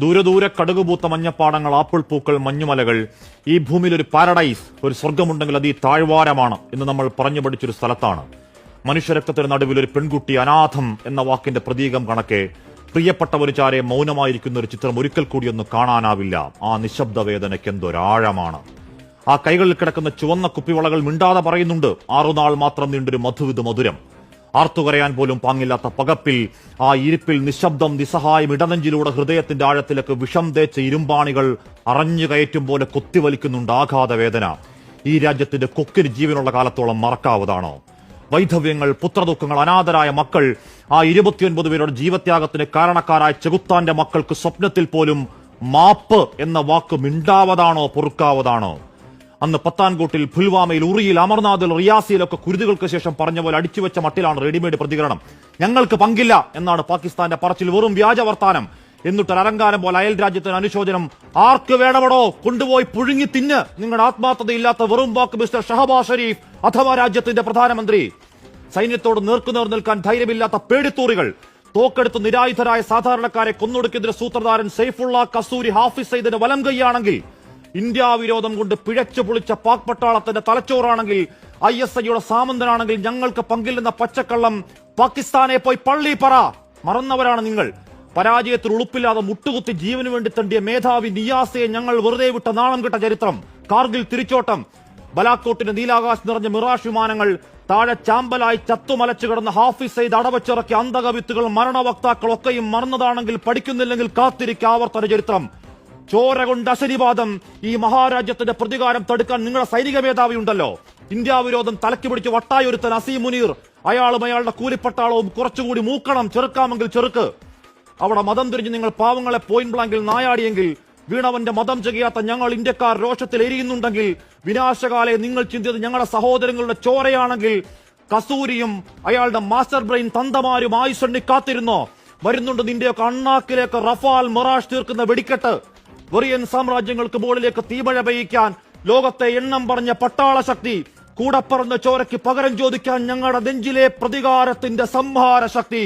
ദൂരെ ദൂരെ കടുകുപൂത്ത മഞ്ഞപ്പാടങ്ങൾ, ആപ്പിൾ പൂക്കൾ, മഞ്ഞുമലകൾ. ഈ ഭൂമിയിൽ ഒരു പാരഡൈസ്, ഒരു സ്വർഗമുണ്ടെങ്കിൽ അത് ഈ താഴ്വാരമാണ് എന്ന് നമ്മൾ പറഞ്ഞു പഠിച്ചൊരു സ്ഥലത്താണ്. മനുഷ്യരക്തത്തിന് നടുവിൽ ഒരു പെൺകുട്ടി അനാഥം എന്ന വാക്കിന്റെ പ്രതീകം കണക്കെ പ്രിയപ്പെട്ടവർ ചാരെ മൗനമായിരിക്കുന്ന ഒരു ചിത്രം ഒരിക്കൽ കൂടിയൊന്നും കാണാനാവില്ല. ആ നിശബ്ദ വേദനയ്ക്ക് എന്തൊരാഴമാണ്. ആ കൈകളിൽ കിടക്കുന്ന ചുവന്ന കുപ്പിവളകൾ മിണ്ടാതെ പറയുന്നുണ്ട്, 6 നാൾ മാത്രം നീണ്ടൊരു മധുവിധ മധുരം. ആർത്തുകരയാൻ പോലും പാങ്ങില്ലാത്ത പകപ്പിൽ, ആ ഇരിപ്പിൽ നിശബ്ദം നിസ്സഹായം ഇടനെഞ്ചിലൂടെ ഹൃദയത്തിന്റെ ആഴത്തിലേക്ക് വിഷം തേച്ച ഇരുമ്പാണികൾ അറഞ്ഞു കയറ്റും പോലെ കൊത്തിവലിക്കുന്നുണ്ട് ആഘാതവേദന. ഈ രാജ്യത്തിന്റെ കൊക്കിന് ജീവനുള്ള കാലത്തോളം മറക്കാവതാണോ? വൈധവ്യങ്ങൾ, പുത്രദുഃഖങ്ങൾ, അനാഥരായ മക്കൾ, ആ 29 പേരുടെ ജീവത്യാഗത്തിന് കാരണക്കാരായ ചെകുത്താന്റെ മക്കൾക്ക് സ്വപ്നത്തിൽ പോലും മാപ്പ് എന്ന വാക്ക് മിണ്ടാവതാണോ, പൊറുക്കാവതാണോ? അന്ന് പത്താൻകോട്ടിൽ, പുൽവാമയിൽ, ഉറിയിൽ, അമർനാഥിൽ, റിയാസിയിലൊക്കെ കുരുതുകൾക്ക് ശേഷം പറഞ്ഞ പോലെ അടിച്ചുവെച്ച മട്ടിലാണ് റെഡിമെയ്ഡ് പ്രതികരണം. ഞങ്ങൾക്ക് പങ്കില്ല എന്നാണ് പാകിസ്ഥാന്റെ പറച്ചിൽ. വെറും വ്യാജ വർത്താനം. എന്നിട്ടൊരു അലങ്കാരം പോലെ അയൽ രാജ്യത്തിന് അനുശോചനം. ആർക്ക് വേണമടോ കൊണ്ടുപോയി പുഴുങ്ങി തിന്ന്. നിങ്ങളുടെ ആത്മാർത്ഥതയില്ലാത്ത വെറും വാക്ക് മിസ്റ്റർ ഷഹബാസ് ഷരീഫ് അഥവാ രാജ്യത്തിന്റെ പ്രധാനമന്ത്രി. സൈന്യത്തോട് നേർക്കുനേർ നിൽക്കാൻ ധൈര്യമില്ലാത്ത പേടിത്തൂറികൾ, തോക്കെടുത്ത് നിരായുധരായ സാധാരണക്കാരെ കൊന്നൊടുക്കിയതിന്റെ സൂത്രധാരൻ സൈഫുള്ള കസൂരി ഹാഫിസ് സയ്യിദിന്റെ വലം കൈയാണെങ്കിൽ, ഇന്ത്യ വിരോധം കൊണ്ട് പിഴച്ചു പൊളിച്ച പാക് പട്ടാളത്തിന്റെ തലച്ചോറാണെങ്കിൽ, ISIയുടെ സാമന്തനാണെങ്കിൽ, ഞങ്ങൾക്ക് പങ്കില്ലെന്ന പച്ചക്കള്ളം പാകിസ്ഥാനെ പോയി പള്ളി പറ. മറന്നവരാണ് നിങ്ങൾ. പരാജയത്തിൽ ഉളുപ്പില്ലാതെ മുട്ടുകുത്തി ജീവന് വേണ്ടി തണ്ടിയ മേധാവി നിയാസയെ ഞങ്ങൾ വെറുതെ വിട്ട നാണം കിട്ട ചരിത്രം. കാർഗിൽ തിരിച്ചോട്ടം, ബലാക്കോട്ടിന്റെ നീലാകാശ് നിറഞ്ഞ മിറാഷ് വിമാനങ്ങൾ, താഴെ ചാമ്പലായി ചത്തുമലച്ചു കിടന്ന ഹാഫിസ് സയ്യിദ് അടവച്ചിറക്കിയ അന്തകവിത്തുകൾ, മരണവക്താക്കളൊക്കെയും മറന്നതാണെങ്കിൽ പഠിക്കുന്നില്ലെങ്കിൽ കാത്തിരിക്കുക ആവർത്തന ചരിത്രം. ചോര കൊണ്ട് അശനിവാദം. ഈ മഹാരാജ്യത്തിന്റെ പ്രതികാരം തടുക്കാൻ നിങ്ങളുടെ സൈനിക മേധാവി ഉണ്ടല്ലോ. ഇന്ത്യ വിരോധം തലയ്ക്ക് പിടിച്ച് വട്ടായൊരുത്തൻ അസീം മുനീർ, അയാളും അയാളുടെ കൂലിപ്പട്ടാളവും കുറച്ചുകൂടി മൂക്കണം. ചെറുക്കാമെങ്കിൽ ചെറുക്ക്. അവിടെ മതം തിരിഞ്ഞ് നിങ്ങൾ പാവങ്ങളെ പോയിന്റ് ബ്ലാങ്കിൽ നായാടിയെങ്കിൽ, വീണവന്റെ മതം ചെയ്യാത്ത ഞങ്ങൾ ഇന്ത്യക്കാർ രോഷത്തിൽ എരിയുന്നുണ്ടെങ്കിൽ, വിനാശകാലെ നിങ്ങൾ ചിന്തിയത് ഞങ്ങളുടെ സഹോദരങ്ങളുടെ ചോരയാണെങ്കിൽ, കസൂരിയും അയാളുടെ മാസ്റ്റർ ബ്രെയിൻ തന്തമാരും ആയുസണ്ണി കാത്തിരുന്നോ? വരുന്നുണ്ട് നിന്റെയൊക്കെ അണ്ണാക്കിലേക്ക് റഫാൽ, മൊറാഷ് തീർക്കുന്ന വെടിക്കെട്ട്. വെറിയൻ സാമ്രാജ്യങ്ങൾക്ക് മുകളിലേക്ക് തീമഴ പെയ്യിക്കാൻ ലോകത്തെ എണ്ണം പറഞ്ഞ പട്ടാള ശക്തി, കൂടപ്പറന്ന ചോരയ്ക്ക് പകരം ചോദിക്കാൻ ഞങ്ങളുടെ നെഞ്ചിലെ പ്രതികാരത്തിന്റെ സംഹാര ശക്തി.